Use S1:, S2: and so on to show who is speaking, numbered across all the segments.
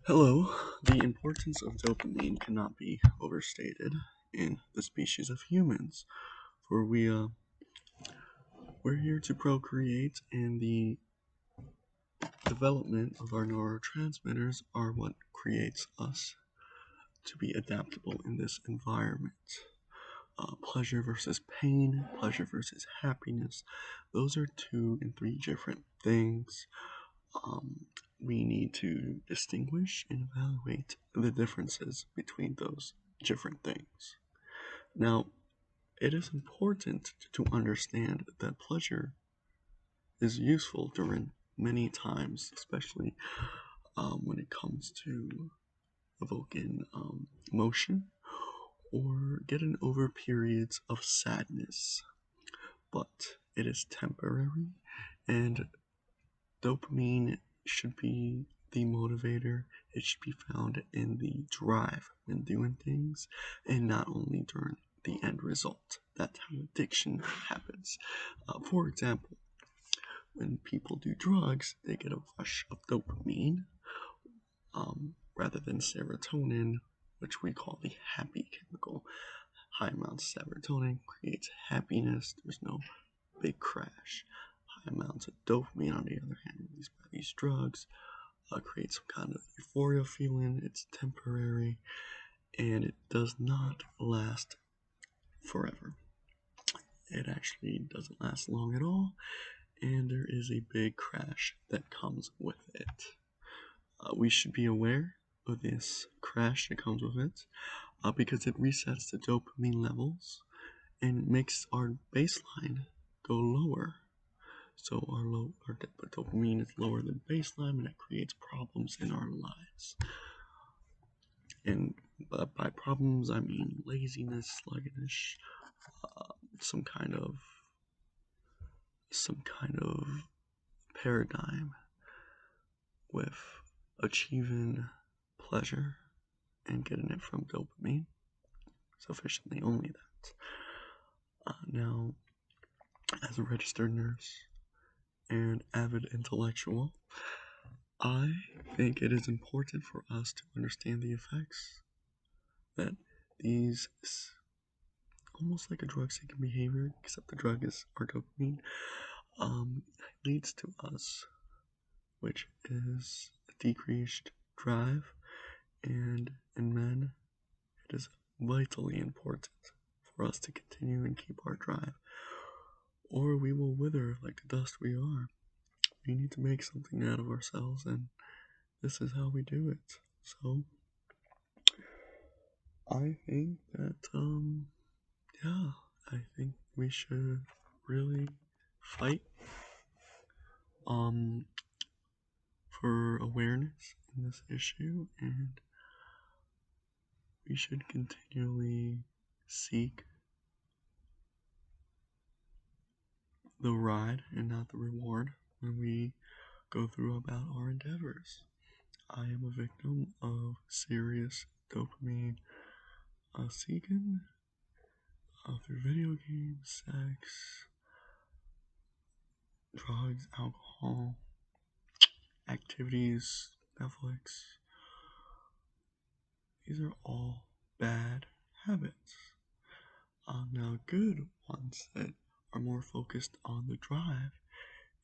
S1: Hello. The importance of dopamine cannot be overstated in the species of humans, for we're here to procreate, and the development of our neurotransmitters are what creates us to be adaptable in this environment. Pleasure versus pain, pleasure versus happiness, those are two and three different things. Um, we need to distinguish and evaluate the differences between those different things. Now, it is important to understand that pleasure is useful during many times, especially when it comes to evoking emotion or getting over periods of sadness. But it is temporary, and dopamine should be the motivator. It should be found in the drive when doing things and not only during the end result. That's how addiction happens. For example, when people do drugs, they get a rush of dopamine rather than serotonin, which we call the happy chemical. High amounts of serotonin creates happiness. There's no big crash. High amounts of dopamine, on the other hand, released by these drugs, create some kind of euphoria feeling. It's temporary and it does not last forever. It actually doesn't last long at all, and there is a big crash that comes with it. We should be aware of this crash that comes with it because it resets the dopamine levels and makes our baseline go lower. So our dopamine is lower than baseline, and that creates problems in our lives. And by problems, I mean laziness, sluggishness, uh, some kind of paradigm with achieving pleasure and getting it from dopamine sufficiently. Only that. Now, as a registered nurse and avid intellectual, I think it is important for us to understand the effects that these, almost like a drug seeking behavior, except the drug is our dopamine, leads to us, which is a decreased drive, and in men, it is vitally important for us to continue and keep our drive, or we will wither like the dust we are. We need to make something out of ourselves, and this is how we do it. So, I think that, yeah, I think we should really fight, um, for awareness in this issue, and we should continually seek the ride and not the reward when we go through about our endeavors. I am a victim of serious dopamine seeking through video games, sex, drugs, alcohol, activities, Netflix. These are all bad habits. Now, good ones that are more focused on the drive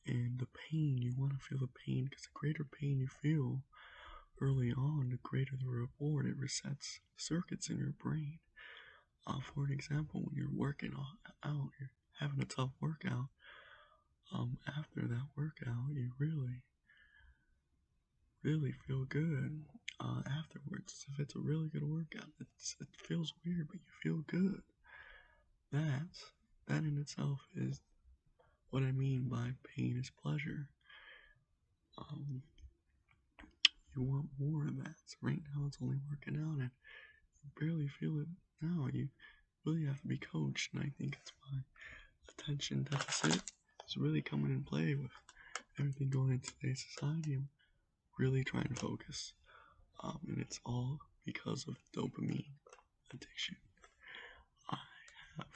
S1: and the pain. You want to feel the pain because the greater pain you feel early on, the greater the reward. It resets circuits in your brain. For an example, when you're working out, you're having a tough workout. After that workout, you really feel good. Afterwards, if it's a really good workout, it feels weird, but you feel good. That that in itself is what I mean by pain is pleasure. Um, you want more of that. So right now, it's only working out, and you barely feel it now. You really have to be coached, and I think it's my attention deficit is really coming in play with everything going in today's society. I'm really trying to focus, and it's all because of dopamine addiction. I have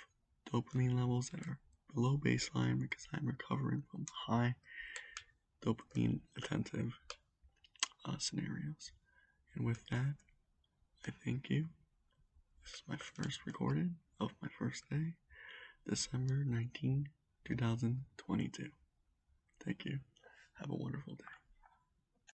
S1: dopamine levels that are below baseline because I'm recovering from high dopamine attentive scenarios. And with that, I thank you. This is my first recording of my first day, December 19, 2022. Thank you. Have a wonderful day.